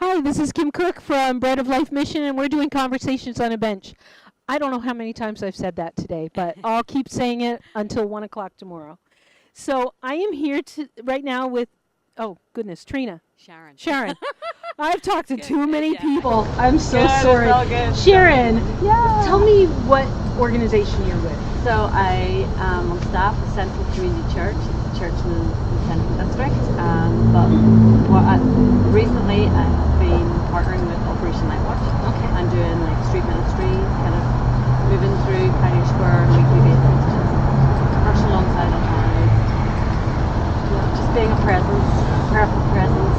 Hi, this is Kim Cook from Bread of Life Mission, and we're doing Conversations on a Bench. I don't know how many times I've said that today, but I'll keep saying it until 1 o'clock tomorrow. So I am here right now with, oh goodness, Trina. Sharon. Sharon. I've talked to Good, too many yeah. people. I'm so Good, sorry. it's all good. Sharon, Yeah. tell me what organization you're with. So I am on staff at Central Community Church. It's a church in the Central District. Recently I've been partnering with Operation Nightwatch. Okay. I'm doing like street ministry, kind of moving through Pioneer Square on a weekly basis, just working alongside our lives. Just being a presence, a prayerful presence.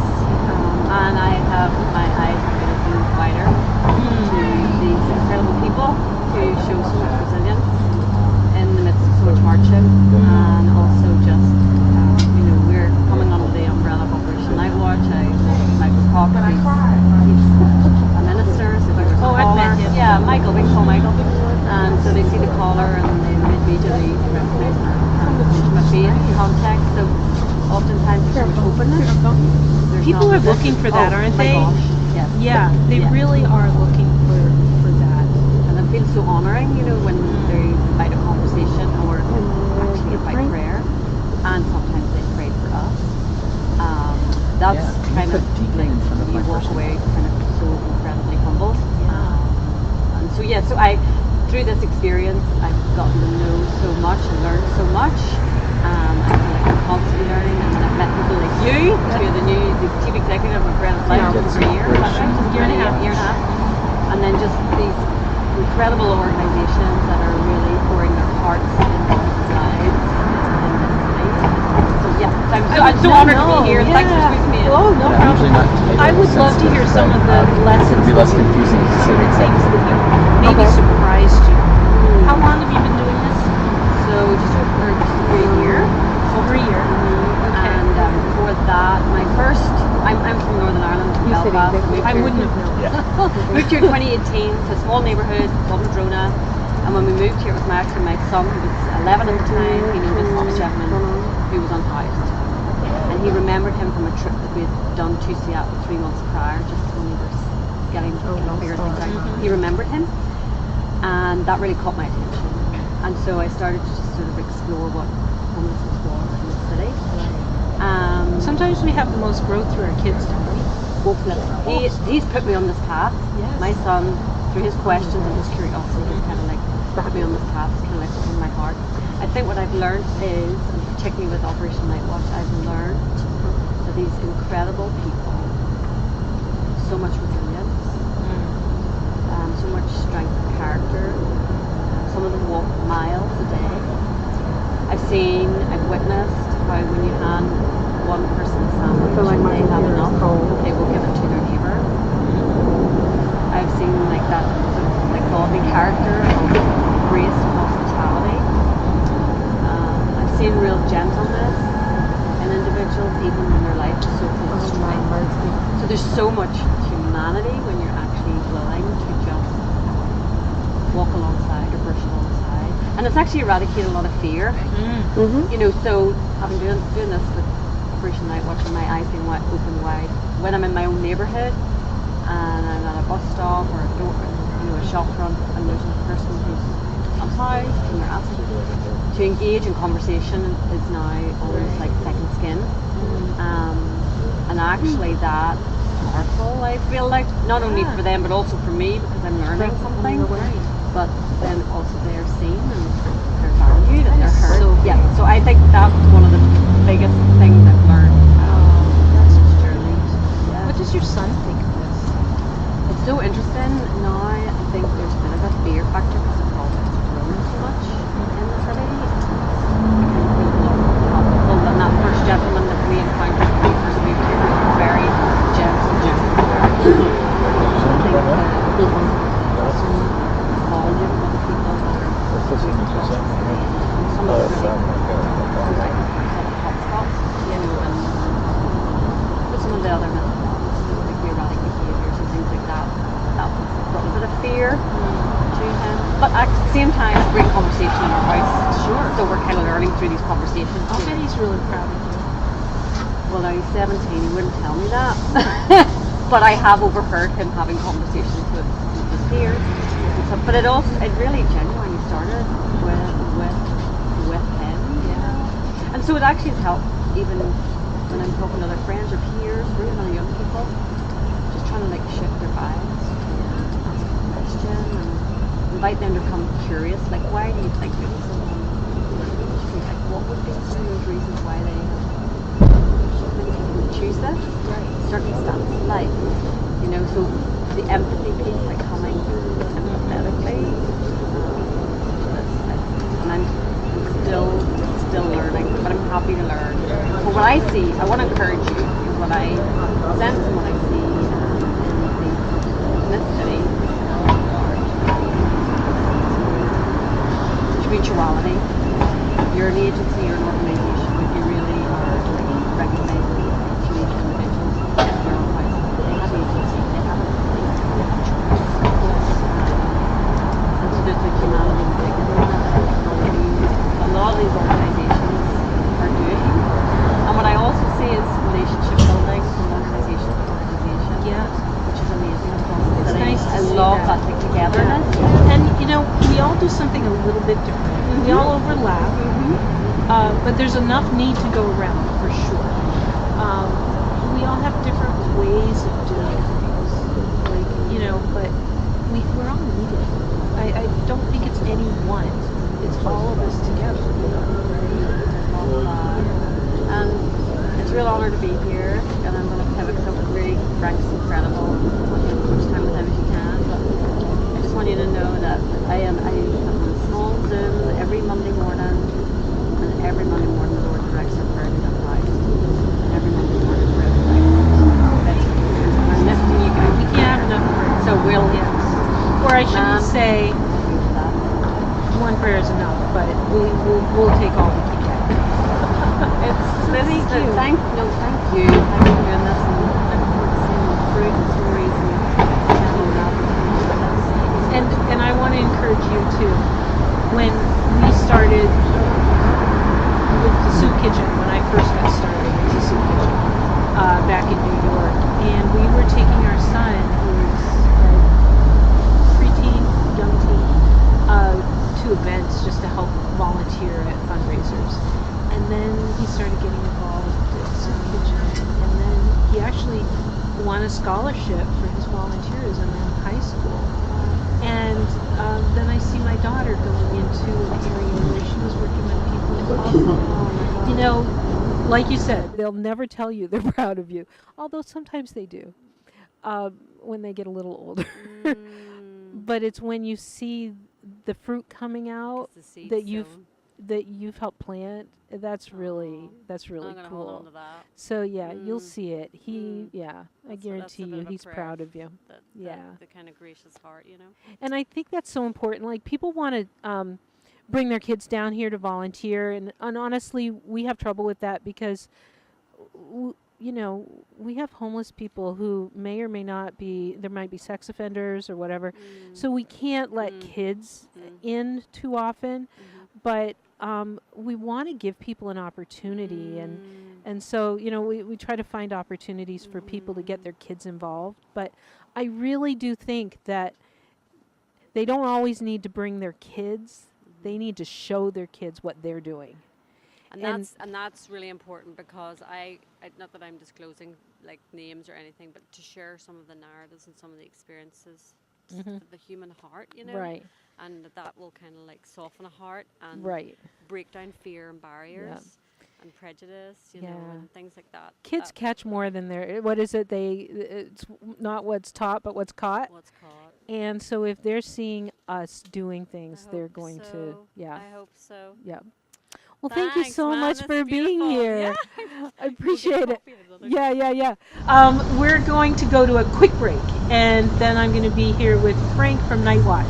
And I have my eyes been opened wider to these incredible people who show so much resilience in the midst of so much hardship, and also just we're coming under the umbrella of Operation Nightwatch. Michael Cocker, he's a minister, so there's a caller. Yeah, Michael, we call Michael. And so they see the caller and they immediately recognize my faith context. So oftentimes there's so much openness. People are looking for that, aren't they? Gosh. Yes. Yeah, they really are looking for that. And it feels so honouring, when they invite a conversation or actually invite prayer. And sometimes they pray for us. That's kind of like you walk away kind of so incredibly humbled. And so through this experience, I've gotten to know so much and learned so much. I feel like I'm constantly learning, and then I've met people like you, the chief executive of Bread of Life, just for a year, year and a half, and then just these incredible organisations that are really pouring their hearts into people's lives in this city. So I'm so honoured to be here. Thanks for squeezing me in. Oh, no problem. I would love to hear some of the lessons. It'd be less confusing to say Things exactly. that you maybe surprised you. How long have you been doing this? So just over a year. Over a year. Okay. And before that, I'm from Northern Ireland, Belfast. I wouldn't have known. Yeah. Moved here in 2018 to a small neighbourhood called Madrona. And when we moved here, it was my son, who was 11 at the time. He noticed this gentleman who was unhoused. And he remembered him from a trip that we had done to Seattle 3 months prior, just when we were getting figure things out. He remembered him, and that really caught my attention. And so I started to just sort of explore what homelessness was in the city. Sometimes we have the most growth through our kids, don't we? He's put me on this path. Yes. My son, through his questions and his curiosity, has kind of like put me on this path. It's kind of like opened my heart. I think what I've learned is, and particularly with Operation Nightwatch, I've learned that these incredible people, so much resilience, so much strength of character. Some of them walk miles a day. I've witnessed how when you hand one person a sandwich and they have enough, they will give it to their neighbour. I've seen like that sort of like godly character of grace and hospitality. I've seen real gentleness in individuals even when their life is so full of strife. So there's so much humanity when you're actually willing to just walk alongside or brush alongside. And it's actually eradicated a lot of fear. So having doing this with Operation Nightwatch and my eyes being open wide, when I'm in my own neighbourhood and I'm at a bus stop or a shop front, and there's a person who's unhoused and they're asking to engage in conversation is now almost like second skin. And actually that's powerful, I feel like, not only for them but also for me, because I'm learning something, but then also they're seen and they're valued and they're heard. So I think that's one of the biggest things I've learned. That's sterling. What does your son think of this? It's so interesting now. I think there's a bit of a fear factor because the politics have grown so much in the city. And that first gentleman that we encountered when we first moved here was very gentle. Volume of the people that are some of the hotspots, but some of the other like the erratic behaviours and things like that brought a bit of fear to him. But at the same time, it's a great conversation in our house. Sure. So we're kind of learning through these conversations. I bet he's really proud of you. Well, now he's 17, he wouldn't tell me that. but I have overheard him having conversations with his peers. And so, but it really genuinely started with him. Yeah. And so it actually has helped even when I'm talking to other friends or peers, or even other young people, just trying to like shift their bias, ask a question, and invite them to become curious. Like, why do you think maybe someone like what would be some of those reasons why they choose this? Right. Circumstance in life. You know, so the empathy piece, like coming empathetically. And I'm still learning, but I'm happy to learn. But what I see, I want to encourage you, is what I sense and what I see in this city, mutuality. You're an agency, you're an organisation, but you really are like recognising each of these individuals in their own lives. They have agency, they have a choice. And so there's like humanity and dignity that a lot of these organisations are doing. And what I also see is relationship building from organisation to organisation. Yeah. Which is amazing across the It's city. nice to I see love that. that like togetherness. And you know, we all do something a little bit different. We all overlap, but there's enough need to go around for sure. We all have different ways of doing things, like you know, but we're all needed. I don't think it's any one. It's all of us together. And it's a real honour to be here, and I'm going to pivot because really Frank's incredible. I want you to have as much time with him as you can, but I just want you to know that I am on small Zoom every Monday morning, and every Monday morning the Lord directs our prayer to the Christ. And every Monday morning prayer to Christ. I'm listening to you guys. We can't have enough prayer. So we'll or I shouldn't say one prayer is enough, but we'll take all we can get. Thank you. Thank you. Thank you for doing this and fruit and stories And I want to encourage you too. When we started with the soup kitchen, when I first got started with the soup kitchen back in New York, and we were taking our son, who was preteen, young teen, to events just to help volunteer at fundraisers. And then he started getting involved at soup kitchen, and then he actually won a scholarship for his volunteerism in high school. And then I see my daughter going into an area where she was working with people in hospitals. You know, like you said, they'll never tell you they're proud of you, although sometimes they do when they get a little older. But it's when you see the fruit coming out that you've helped plant. That's really cool. Hold on to that. So yeah, you'll see it. I guarantee you, he's proud of you. The kind of gracious heart, you know. And I think that's so important. Like people want to bring their kids down here to volunteer, and honestly, we have trouble with that because you know, we have homeless people who may or may not be, there might be sex offenders or whatever. So we can't let kids in too often, but we want to give people an opportunity. And so, you know, we try to find opportunities for people to get their kids involved. But I really do think that they don't always need to bring their kids. They need to show their kids what they're doing. And that's really important because I not that I'm disclosing like names or anything, but to share some of the narratives and some of the experiences, the human heart, you know, Right. And that will kind of like soften a heart and break down fear and barriers and prejudice, you know, and things like that. Kids catch more than what is it? It's not what's taught, but what's caught. What's caught. And so if they're seeing us doing things, they're going to, I hope so. Yeah. Well, thank you so much for being here. Yeah. I appreciate it. Yeah. We're going to go to a quick break, and then I'm going to be here with Frank from Night Watch.